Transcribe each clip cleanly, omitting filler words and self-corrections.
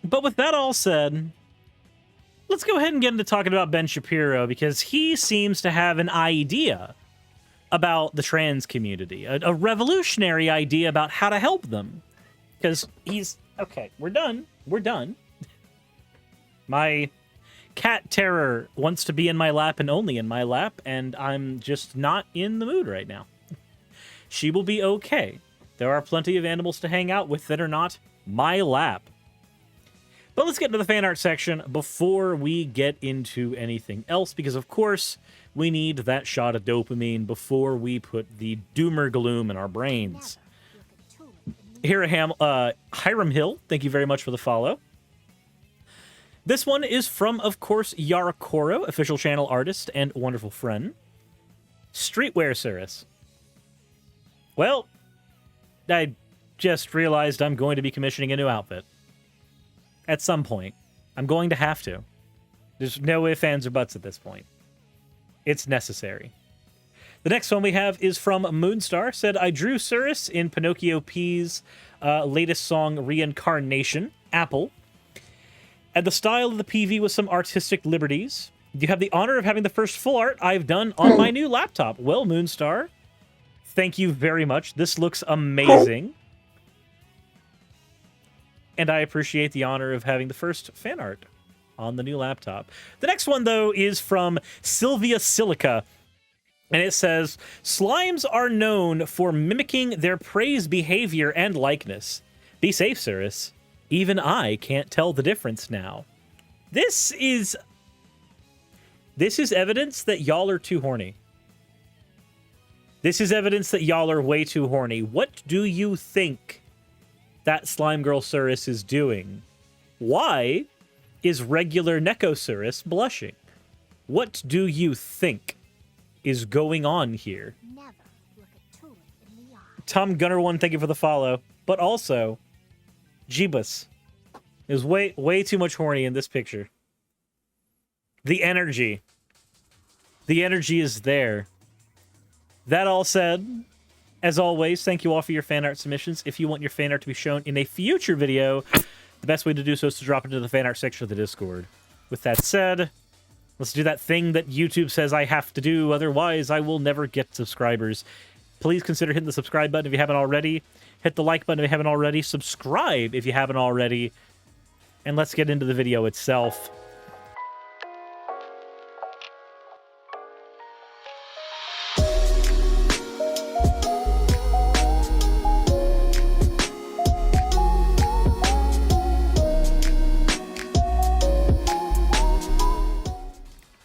But with that all said, let's go ahead and get into talking about Ben Shapiro, because he seems to have an idea about the trans community, a revolutionary idea about how to help them. Because he's... Okay, we're done. We're done. My cat Terror wants to be in my lap and only in my lap, and I'm just not in the mood right now. She will be okay. There are plenty of animals to hang out with that are not my lap. But let's get into the fan art section before we get into anything else, because of course we need that shot of dopamine before we put the doomer gloom in our brains. Hiram Hill, thank you very much for the follow. This one is from, of course, Yara Koro, official channel artist and wonderful friend. Streetwear Suris. Well, I just realized I'm going to be commissioning a new outfit. At some point. I'm going to have to. There's no ifs, ands, or buts at this point. It's necessary. The next one we have is from Moonstar. Said, I drew Suris in Pinocchio P's latest song, Reincarnation, Apple. And the style of the PV with some artistic liberties. You have the honor of having the first full art I've done on my new laptop. Well, Moonstar, thank you very much. This looks amazing. And I appreciate the honor of having the first fan art on the new laptop. The next one, though, is from Sylvia Silica. And it says, slimes are known for mimicking their prey's behavior and likeness. Be safe, Suris. Even I can't tell the difference now. This is evidence that y'all are too horny. This is evidence that y'all are way too horny. What do you think that Slime Girl Suris is doing? Why is regular Neko Suris blushing? What do you think is going on here? Never look a tulip in the eye. Tom Gunner 1, thank you for the follow. But also, Jeebus is way too much horny in this picture. The energy is there. That all said, as always, thank you all for your fan art submissions. If you want your fan art to be shown in a future video, the best way to do so is to drop into the fan art section of the Discord. With that said, let's do that thing that YouTube says I have to do, otherwise I will never get subscribers. Please consider hitting the subscribe button if you haven't already. Hit the like button if you haven't already. Subscribe if you haven't already. And let's get into the video itself.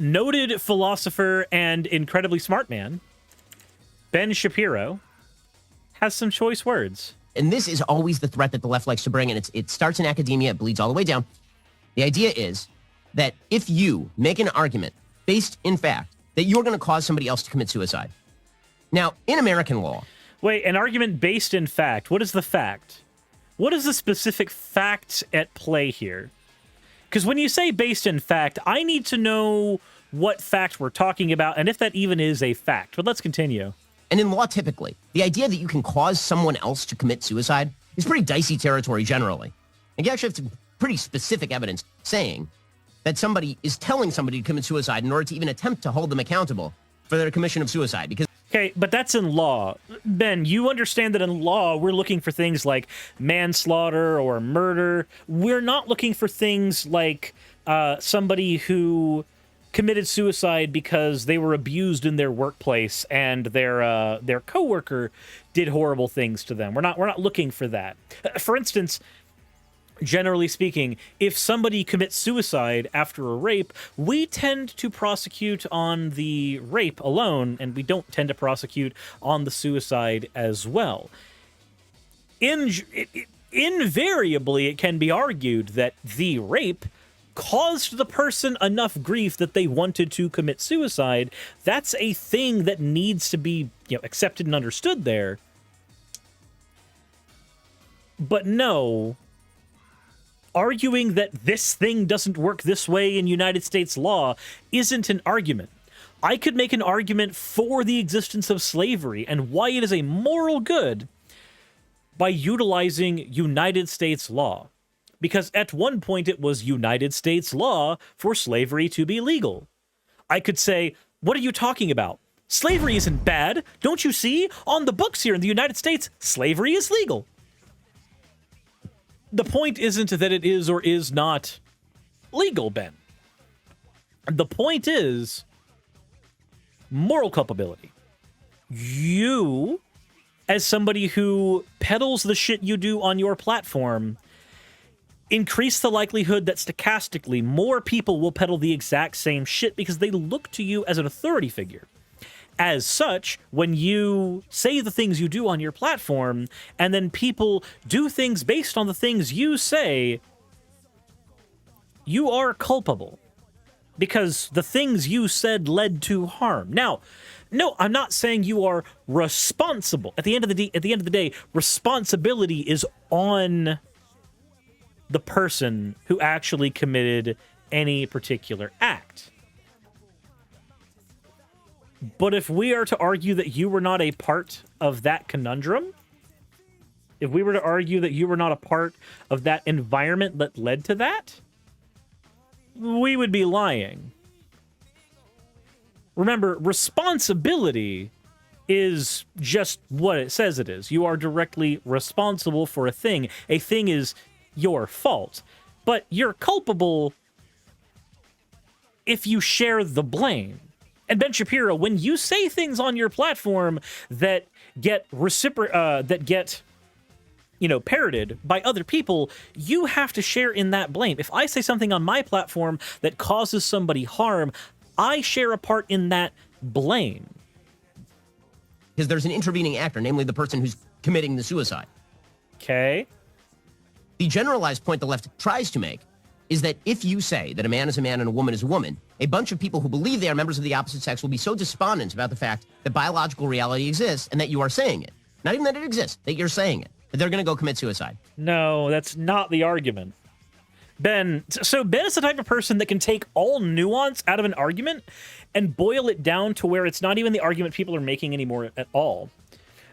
Noted philosopher and incredibly smart man, Ben Shapiro, has some choice words. And this is always the threat that the left likes to bring, and it starts in academia, it bleeds all the way down. The idea is that if you make an argument based in fact that you're going to cause somebody else to commit suicide. Now, in American law... Wait, an argument based in fact. What is the fact? What is the specific fact at play here? Because when you say based in fact, I need to know what fact we're talking about, and if that even is a fact. But let's continue. And in law, typically, the idea that you can cause someone else to commit suicide is pretty dicey territory generally. And you actually have some pretty specific evidence saying that somebody is telling somebody to commit suicide in order to even attempt to hold them accountable for their commission of suicide. Because okay, but that's in law. Ben, you understand that in law, we're looking for things like manslaughter or murder. We're not looking for things like somebody who committed suicide because they were abused in their workplace and their coworker did horrible things to them. We're not looking for that. For instance, generally speaking, if somebody commits suicide after a rape, we tend to prosecute on the rape alone, and we don't tend to prosecute on the suicide as well. Invariably, it can be argued that the rape caused the person enough grief that they wanted to commit suicide. That's a thing that needs to be, accepted and understood there. But no, arguing that this thing doesn't work this way in United States law isn't an argument. I could make an argument for the existence of slavery and why it is a moral good by utilizing United States law. because at one point it was United States law for slavery to be legal. I could say, what are you talking about? Slavery isn't bad. Don't you see? On the books here in the United States, slavery is legal. The point isn't that it is or is not legal, Ben. The point is moral culpability. You, as somebody who peddles the shit you do on your platform, increase the likelihood that stochastically more people will peddle the exact same shit because they look to you as an authority figure. As such, when you say the things you do on your platform, and then people do things based on the things you say, you are culpable. Because the things you said led to harm. Now, no, I'm not saying you are responsible. At the end of the day, responsibility is on the person who actually committed any particular act. But if we are to argue that you were not a part of that conundrum, if we were to argue that you were not a part of that environment that led to that, we would be lying. Remember, responsibility is just what it says it is. You are directly responsible for a thing. A thing is your fault. But you're culpable if you share the blame. And Ben Shapiro, when you say things on your platform that get parroted by other people, you have to share in that blame. If I say something on my platform that causes somebody harm, I share a part in that blame. Because there's an intervening actor, namely the person who's committing the suicide. Okay. The generalized point the left tries to make is that if you say that a man is a man and a woman is a woman, a bunch of people who believe they are members of the opposite sex will be so despondent about the fact that biological reality exists and that you are saying it. Not even that it exists, that you're saying it. That they're going to go commit suicide. No, that's not the argument. Ben, so Ben is the type of person that can take all nuance out of an argument and boil it down to where it's not even the argument people are making anymore at all.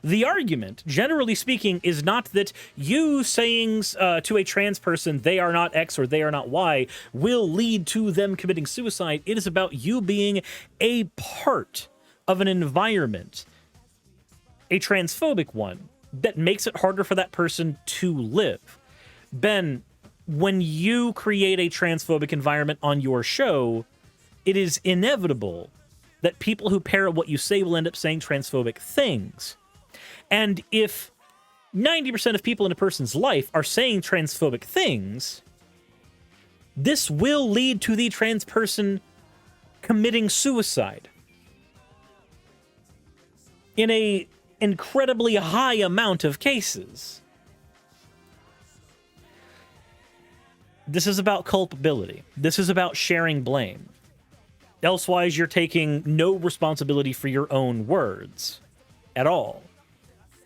The argument, generally speaking, is not that you saying to a trans person they are not X or they are not Y will lead to them committing suicide. It is about you being a part of an environment, a transphobic one, that makes it harder for that person to live. Ben, when you create a transphobic environment on your show, it is inevitable that people who parrot what you say will end up saying transphobic things. And if 90% of people in a person's life are saying transphobic things, this will lead to the trans person committing suicide in a incredibly high amount of cases. This is about culpability. This is about sharing blame. Elsewise, you're taking no responsibility for your own words at all.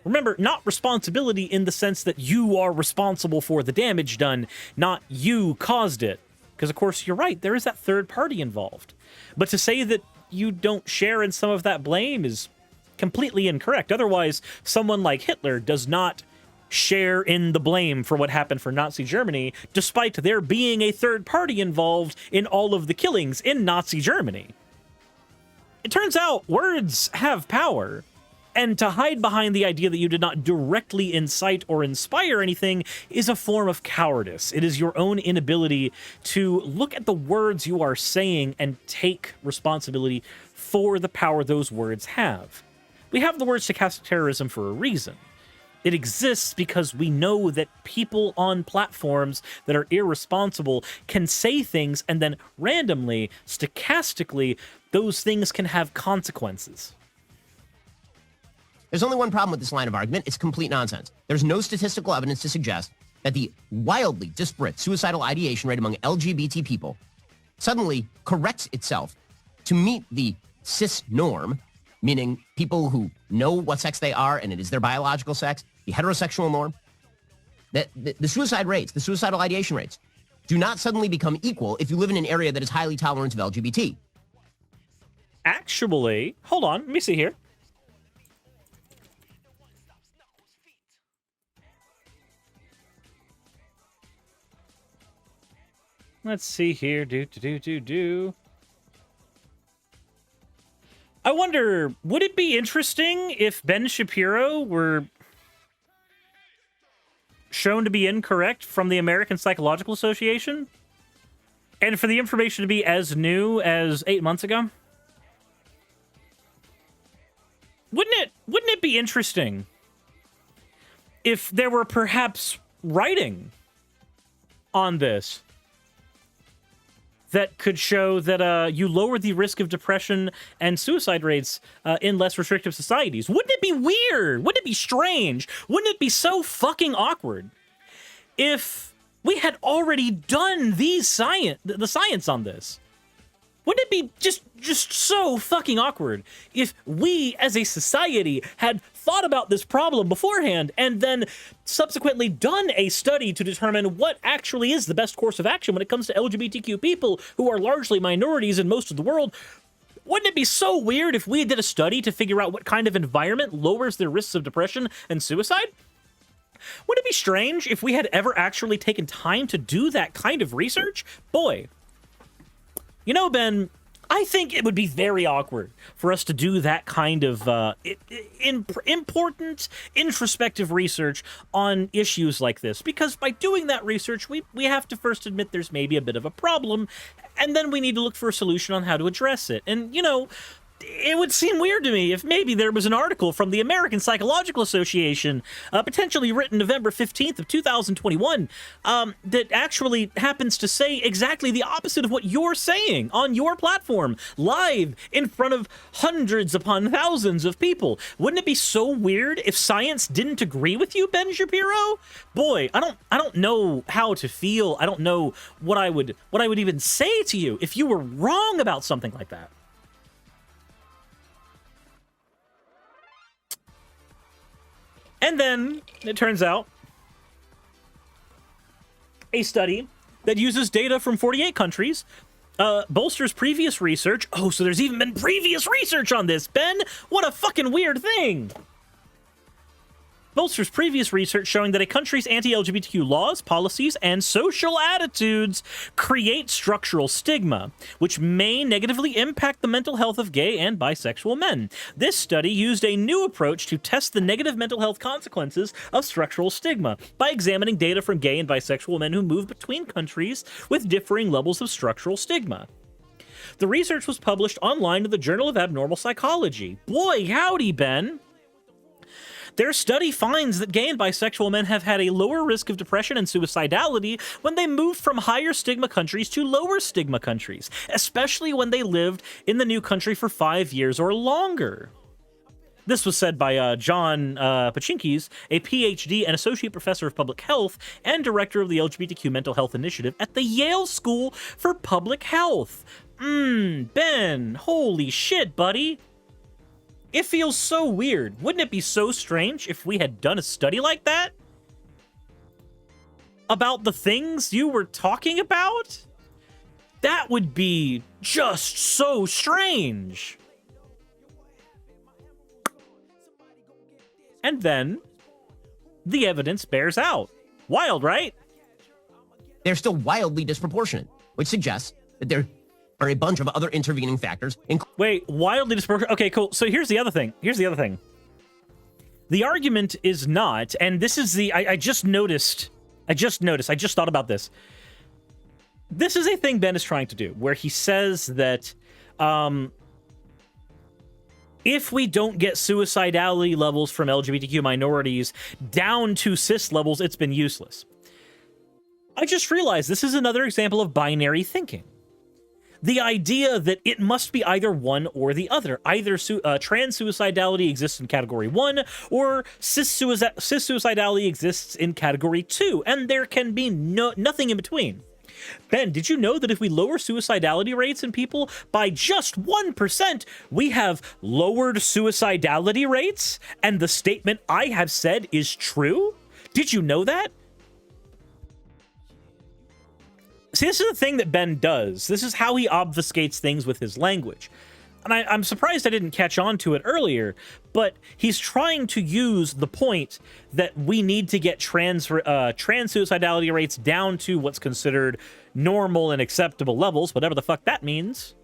Remember, not responsibility in the sense that you are responsible for the damage done, not you caused it. Because, of course, you're right, there is that third party involved. But to say that you don't share in some of that blame is completely incorrect. Otherwise, someone like Hitler does not share in the blame for what happened for Nazi Germany, despite there being a third party involved in all of the killings in Nazi Germany. It turns out words have power. And to hide behind the idea that you did not directly incite or inspire anything is a form of cowardice. It is your own inability to look at the words you are saying and take responsibility for the power those words have. We have the word stochastic terrorism for a reason. It exists because we know that people on platforms that are irresponsible can say things and then randomly, stochastically, those things can have consequences. There's only one problem with this line of argument. It's complete nonsense. There's no statistical evidence to suggest that the wildly disparate suicidal ideation rate among LGBT people suddenly corrects itself to meet the cis norm, meaning people who know what sex they are and it is their biological sex, the heterosexual norm. That the suicide rates, the suicidal ideation rates, do not suddenly become equal if you live in an area that is highly tolerant of LGBT. Actually, hold on, let me see here. Let's see here. I wonder, would it be interesting if Ben Shapiro were shown to be incorrect from the American Psychological Association? And for the information to be as new as 8 months ago? Wouldn't it be interesting if there were perhaps writing on this that could show that you lower the risk of depression and suicide rates in less restrictive societies? Wouldn't it be weird? Wouldn't it be strange? Wouldn't it be so fucking awkward if we had already done the science on this? Wouldn't it be just so fucking awkward if we as a society had thought about this problem beforehand and then subsequently done a study to determine what actually is the best course of action when it comes to LGBTQ people who are largely minorities in most of the world? Wouldn't it be so weird if we did a study to figure out what kind of environment lowers their risks of depression and suicide? Wouldn't it be strange if we had ever actually taken time to do that kind of research? Boy. You know, Ben, I think it would be very awkward for us to do that kind of important, introspective research on issues like this, because by doing that research, we have to first admit there's maybe a bit of a problem, and then we need to look for a solution on how to address it. And, you know, it would seem weird to me if maybe there was an article from the American Psychological Association, potentially written November 15th of 2021, that actually happens to say exactly the opposite of what you're saying on your platform, live in front of hundreds upon thousands of people. Wouldn't it be so weird if science didn't agree with you, Ben Shapiro? Boy, I don't know how to feel. I don't know what I would even say to you if you were wrong about something like that. And then, it turns out, a study that uses data from 48 countries bolsters previous research. Oh, so there's even been previous research on this, Ben! What a fucking weird thing! Bolsters previous research showing that a country's anti-LGBTQ laws, policies, and social attitudes create structural stigma, which may negatively impact the mental health of gay and bisexual men. This study used a new approach to test the negative mental health consequences of structural stigma by examining data from gay and bisexual men who move between countries with differing levels of structural stigma. The research was published online in the Journal of Abnormal Psychology. Boy, howdy, Ben! Their study finds that gay and bisexual men have had a lower risk of depression and suicidality when they moved from higher stigma countries to lower stigma countries, especially when they lived in the new country for 5 years or longer. This was said by John Pachinkis, a PhD and associate professor of public health and director of the LGBTQ Mental Health Initiative at the Yale School for Public Health. Ben, holy shit, buddy. It feels so weird. Wouldn't it be so strange if we had done a study like that? About the things you were talking about? That would be just so strange. And then, the evidence bears out. Wild, right? They're still wildly disproportionate, which suggests that there are a bunch of other intervening factors. Wait, wildly disproportionate? Okay, cool. So here's the other thing. The argument is not, and this is the, I just thought about this. This is a thing Ben is trying to do, where he says that if we don't get suicidality levels from LGBTQ minorities down to cis levels, it's been useless. I just realized this is another example of binary thinking. The idea that it must be either one or the other. Either trans suicidality exists in category 1, or cis suicidality exists in category 2, and there can be nothing in between. Ben, did you know that if we lower suicidality rates in people by just 1%, we have lowered suicidality rates? And the statement I have said is true? Did you know that? See, this is the thing that Ben does. This is how he obfuscates things with his language. and I'm surprised I didn't catch on to it earlier, but he's trying to use the point that we need to get trans suicidality rates down to what's considered normal and acceptable levels, whatever the fuck that means.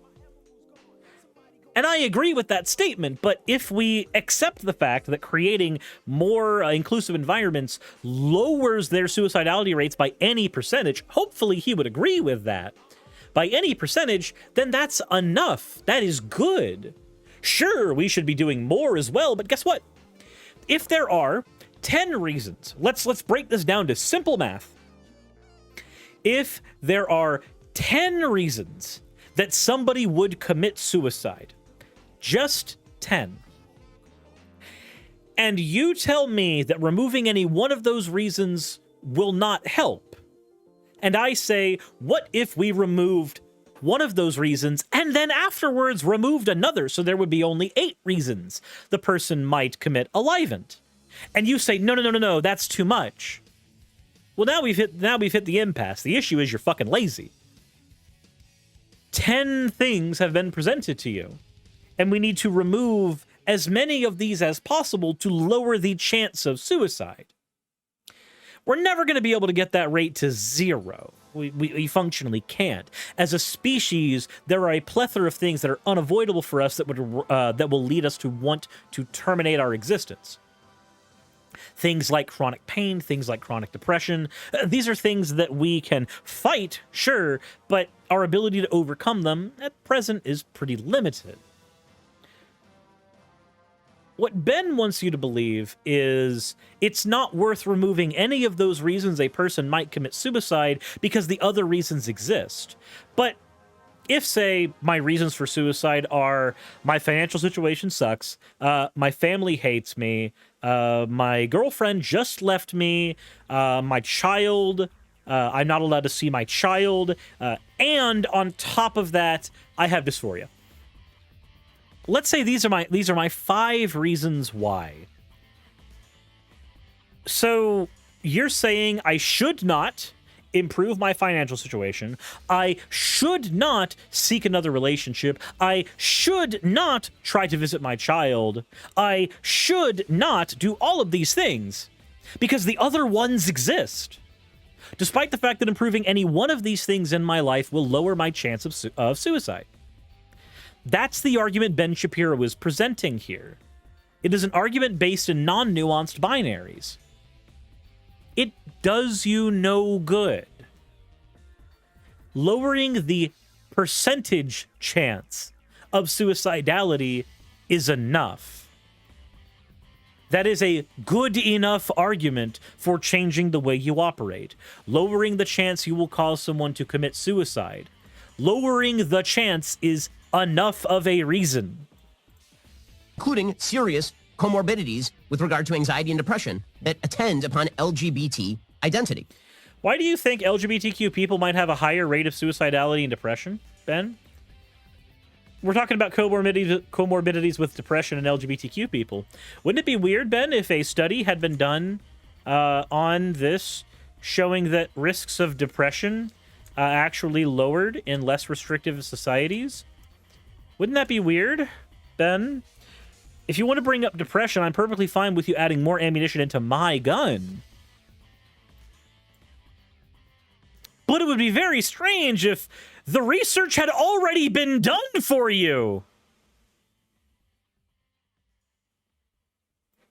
And I agree with that statement, but if we accept the fact that creating more inclusive environments lowers their suicidality rates by any percentage, hopefully he would agree with that, by any percentage, then that's enough. That is good. Sure, we should be doing more as well, but guess what? If there are 10 reasons, let's break this down to simple math. If there are 10 reasons that somebody would commit suicide, just 10, and you tell me that removing any one of those reasons will not help, and I say, what if we removed one of those reasons and then afterwards removed another, so there would be only 8 reasons the person might commit a livent? And you say, no, that's too much. Well, now we've hit the impasse. The issue is you're fucking lazy. 10 things have been presented to you, and we need to remove as many of these as possible to lower the chance of suicide. We're never going to be able to get that rate to 0. We functionally can't. As a species, there are a plethora of things that are unavoidable for us that will lead us to want to terminate our existence. Things like chronic pain, things like chronic depression. These are things that we can fight, sure, but our ability to overcome them at present is pretty limited. What Ben wants you to believe is it's not worth removing any of those reasons a person might commit suicide because the other reasons exist. But if, say, my reasons for suicide are my financial situation sucks, my family hates me, my girlfriend just left me, my child, I'm not allowed to see my child, and on top of that, I have dysphoria. Let's say these are my 5 reasons why. So you're saying I should not improve my financial situation. I should not seek another relationship. I should not try to visit my child. I should not do all of these things because the other ones exist. Despite the fact that improving any one of these things in my life will lower my chance of suicide. That's the argument Ben Shapiro is presenting here. It is an argument based in non-nuanced binaries. It does you no good. Lowering the percentage chance of suicidality is enough. That is a good enough argument for changing the way you operate. Lowering the chance you will cause someone to commit suicide. Lowering the chance is enough of a reason. Including serious comorbidities with regard to anxiety and depression that attend upon LGBT identity. Why do you think LGBTQ people might have a higher rate of suicidality and depression, Ben? We're talking about comorbidities with depression and LGBTQ people. Wouldn't it be weird, Ben, if a study had been done on this showing that risks of depression actually lowered in less restrictive societies? Wouldn't that be weird, Ben? If you want to bring up depression, I'm perfectly fine with you adding more ammunition into my gun. But it would be very strange if the research had already been done for you.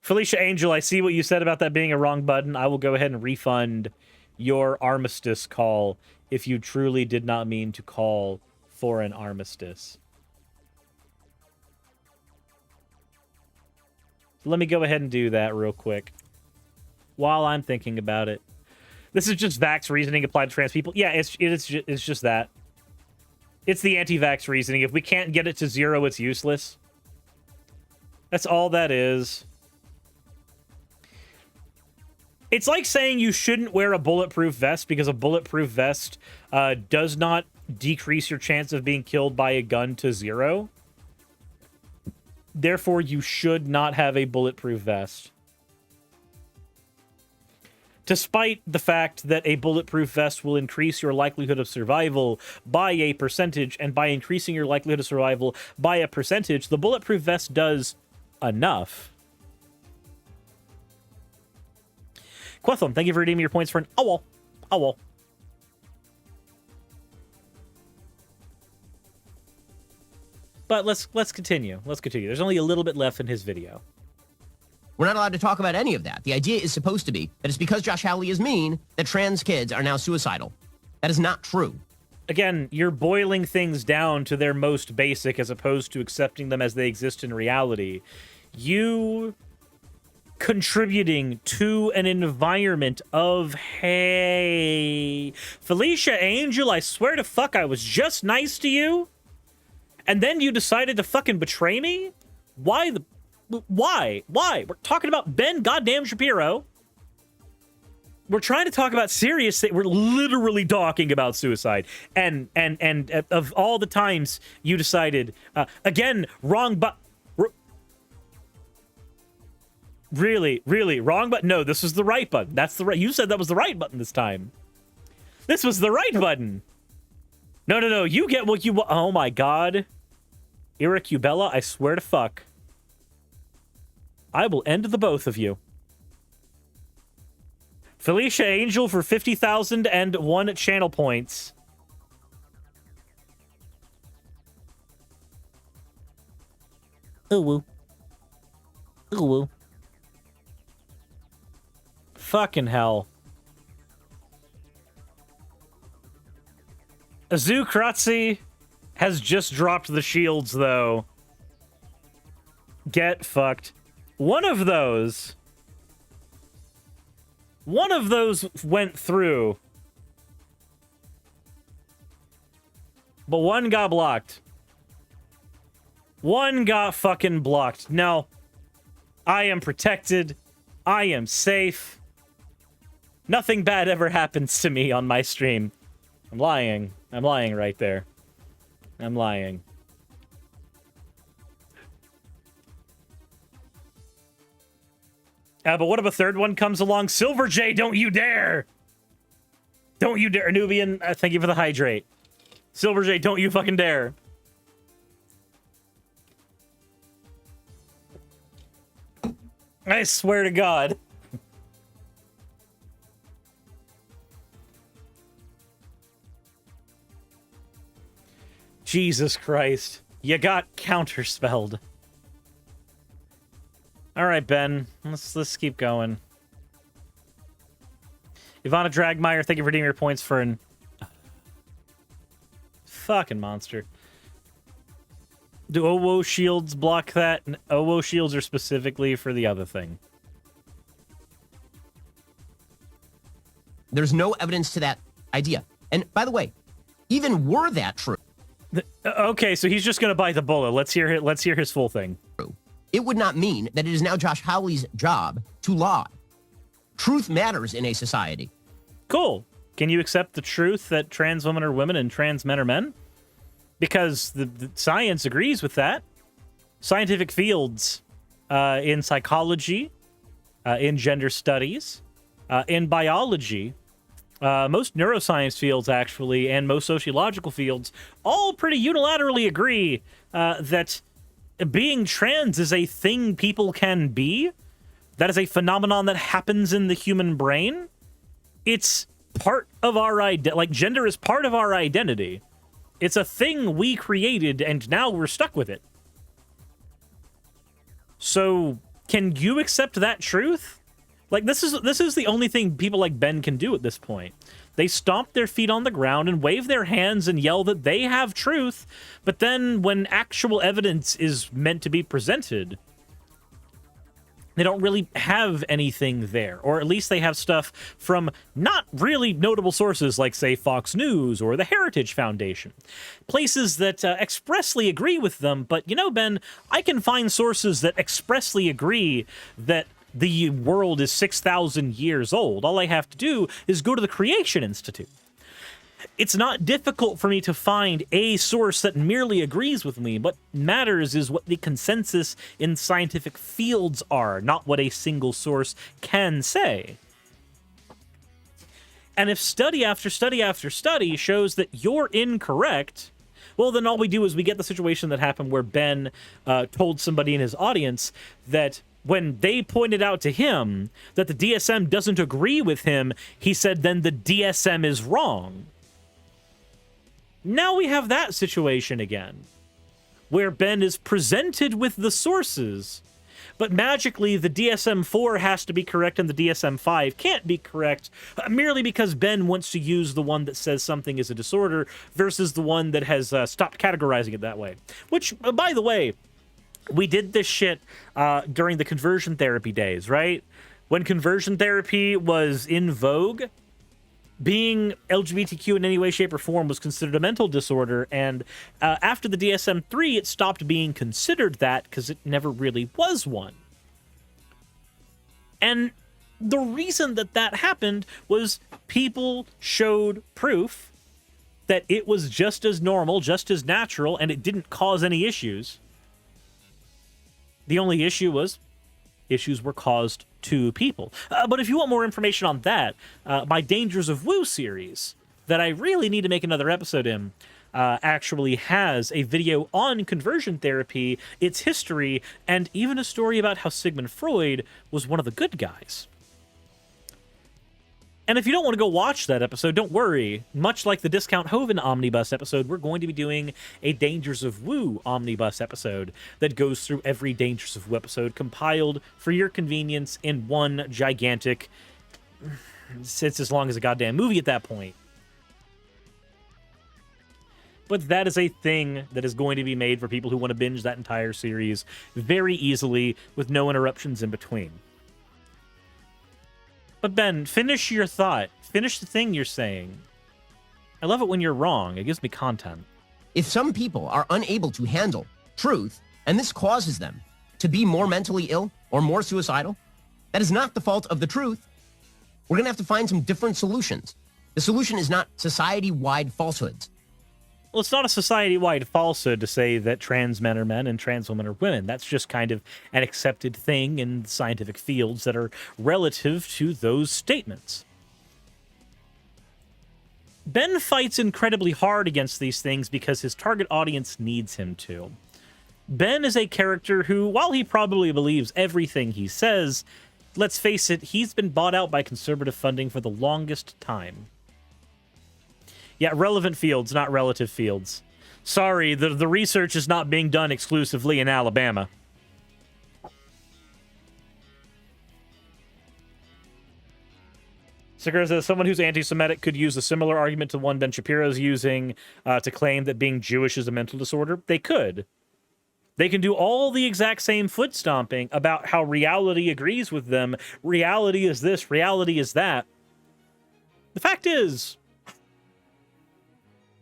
Felicia Angel, I see what you said about that being a wrong button. I will go ahead and refund your armistice call if you truly did not mean to call for an armistice. Let me go ahead and do that real quick while I'm thinking about it. This is just vax reasoning applied to trans people. Yeah, it's just that. It's the anti-vax reasoning. If we can't get it to 0, it's useless. That's all that is. It's like saying you shouldn't wear a bulletproof vest because a bulletproof vest does not decrease your chance of being killed by a gun to 0. Therefore, you should not have a bulletproof vest. despite the fact that a bulletproof vest will increase your likelihood of survival by a percentage, and by increasing your likelihood of survival by a percentage, the bulletproof vest does enough. Quethum, thank you for redeeming your points for an owl. Owl. But let's continue. Let's continue. There's only a little bit left in his video. We're not allowed to talk about any of that. The idea is supposed to be that it's because Josh Hawley is mean that trans kids are now suicidal. That is not true. Again, you're boiling things down to their most basic as opposed to accepting them as they exist in reality. You contributing to an environment of, hey, Felicia Angel, I swear to fuck I was just nice to you, and then you decided to fucking betray me? Why? We're talking about Ben goddamn Shapiro. We're trying to talk about serious things. We're literally talking about suicide. And of all the times you decided, again, wrong but really, wrong button. No, this was the right button. That's the right. You said that was the right button this time. This was the right button. No. You get what you want. Oh my God. Iracubella, I swear to fuck. I will end the both of you. Felicia Angel for 50,001 channel points. Ooh woo. Ooh woo. Fucking hell. Azu Kratzi has just dropped the shields, though. Get fucked. One of those went through. But one got blocked. One got fucking blocked. No. I am protected. I am safe. Nothing bad ever happens to me on my stream. I'm lying. I'm lying right there. I'm lying. But what if a third one comes along? Silver J, don't you dare! Don't you dare. Nubian, thank you for the hydrate. Silver J, don't you fucking dare. I swear to God. Jesus Christ. You got counterspelled. All right, Ben. Let's keep going. Ivana Dragmeyer, thank you for redeeming your points for an fucking monster. Do OWO shields block that? OWO shields are specifically for the other thing. There's no evidence to that idea. And by the way, even were that true, okay, so he's just gonna bite the bullet. Let's hear his full thing. it would not mean that it is now Josh Hawley's job to lie. Truth matters in a society. Cool. Can you accept the truth that trans women are women and trans men are men? Because the science agrees with that. Scientific fields in psychology, in gender studies, in biology, most neuroscience fields, actually, and most sociological fields all pretty unilaterally agree that being trans is a thing people can be. That is a phenomenon that happens in the human brain. It's part of our identity. Like, gender is part of our identity. It's a thing we created, and now we're stuck with it. So, can you accept that truth? Like, this is the only thing people like Ben can do at this point. They stomp their feet on the ground and wave their hands and yell that they have truth, but then when actual evidence is meant to be presented, they don't really have anything there. Or at least they have stuff from not really notable sources like, say, Fox News or the Heritage Foundation. Places that expressly agree with them, but, you know, Ben, I can find sources that expressly agree that the world is 6,000 years old. All I have to do is go to the Creation Institute. It's not difficult for me to find a source that merely agrees with me. What matters is what the consensus in scientific fields are, not what a single source can say. And if study after study after study shows that you're incorrect, well, then all we do is we get the situation that happened where Ben told somebody in his audience that when they pointed out to him that the DSM doesn't agree with him, he said, then the DSM is wrong. Now we have that situation again, where Ben is presented with the sources, but magically the DSM-4 has to be correct and the DSM-5 can't be correct, merely because Ben wants to use the one that says something is a disorder versus the one that has stopped categorizing it that way. Which, by the way, we did this shit during the conversion therapy days, right? When conversion therapy was in vogue, being LGBTQ in any way, shape, or form was considered a mental disorder, and after the DSM-3, it stopped being considered that because it never really was one. And the reason that that happened was people showed proof that it was just as normal, just as natural, and it didn't cause any issues. The only issue was issues were caused to people. But if you want more information on that, my Dangers of Woo series, that I really need to make another episode in, actually has a video on conversion therapy, its history, and even a story about how Sigmund Freud was one of the good guys. And if you don't want to go watch that episode, don't worry. Much like the Discount Hoven Omnibus episode, we're going to be doing a Dangers of Woo Omnibus episode that goes through every Dangers of Woo episode, compiled for your convenience in one gigantic... It's as long as a goddamn movie at that point. But that is a thing that is going to be made for people who want to binge that entire series very easily with no interruptions in between. But Ben, finish your thought. Finish the thing you're saying. I love it when you're wrong. It gives me content. If some people are unable to handle truth, and this causes them to be more mentally ill or more suicidal, that is not the fault of the truth. We're going to have to find some different solutions. The solution is not society-wide falsehoods. Well, it's not a society-wide falsehood to say that trans men are men and trans women are women. That's just kind of an accepted thing in scientific fields that are relative to those statements. Ben fights incredibly hard against these things because his target audience needs him to. Ben is a character who, while he probably believes everything he says, let's face it, he's been bought out by conservative funding for the longest time. Yeah, relevant fields, not relative fields. Sorry, the research is not being done exclusively in Alabama. Sakura says, someone who's anti-Semitic could use a similar argument to one Ben Shapiro's using to claim that being Jewish is a mental disorder. They could. They can do all the exact same foot stomping about how reality agrees with them. Reality is this, reality is that. The fact is,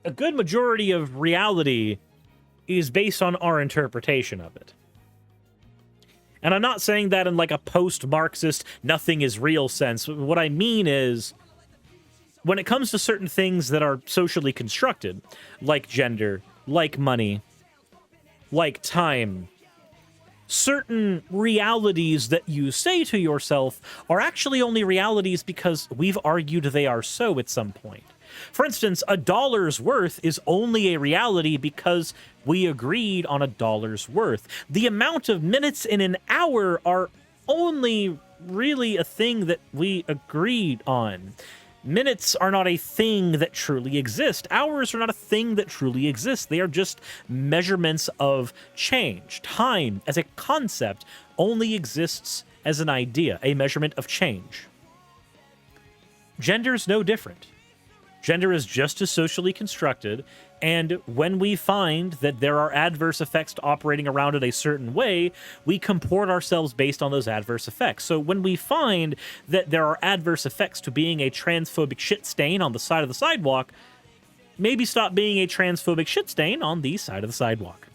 a good majority of reality is based on our interpretation of it. And I'm not saying that in like a post-Marxist, nothing is real sense. What I mean is, when it comes to certain things that are socially constructed, like gender, like money, like time, certain realities that you say to yourself are actually only realities because we've argued they are so at some point. For instance, $1's worth is only a reality because we agreed on $1's worth. The amount of minutes in an hour are only really a thing that we agreed on. Minutes are not a thing that truly exist. Hours are not a thing that truly exists. They are just measurements of change. Time, as a concept, only exists as an idea, a measurement of change. Gender's no different. Gender is just as socially constructed, and when we find that there are adverse effects to operating around it a certain way, we comport ourselves based on those adverse effects. So when we find that there are adverse effects to being a transphobic shit stain on the side of the sidewalk, maybe stop being a transphobic shit stain on the side of the sidewalk.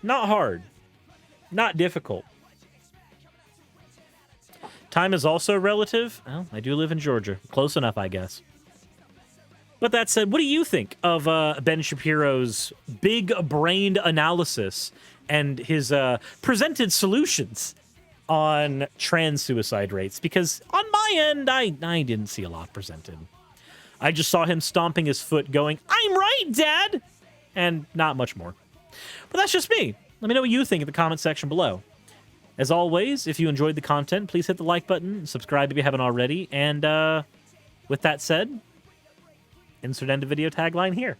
Not hard. Not difficult. Time is also relative. Well, I do live in Georgia. Close enough, I guess. But that said, what do you think of Ben Shapiro's big-brained analysis and his presented solutions on trans suicide rates? Because on my my end, I didn't see a lot presented. I just saw him stomping his foot going, "I'm right, Dad!" And not much more. But that's just me. Let me know what you think in the comment section below. As always, if you enjoyed the content, please hit the like button, subscribe if you haven't already, and with that said, insert end of video tagline here.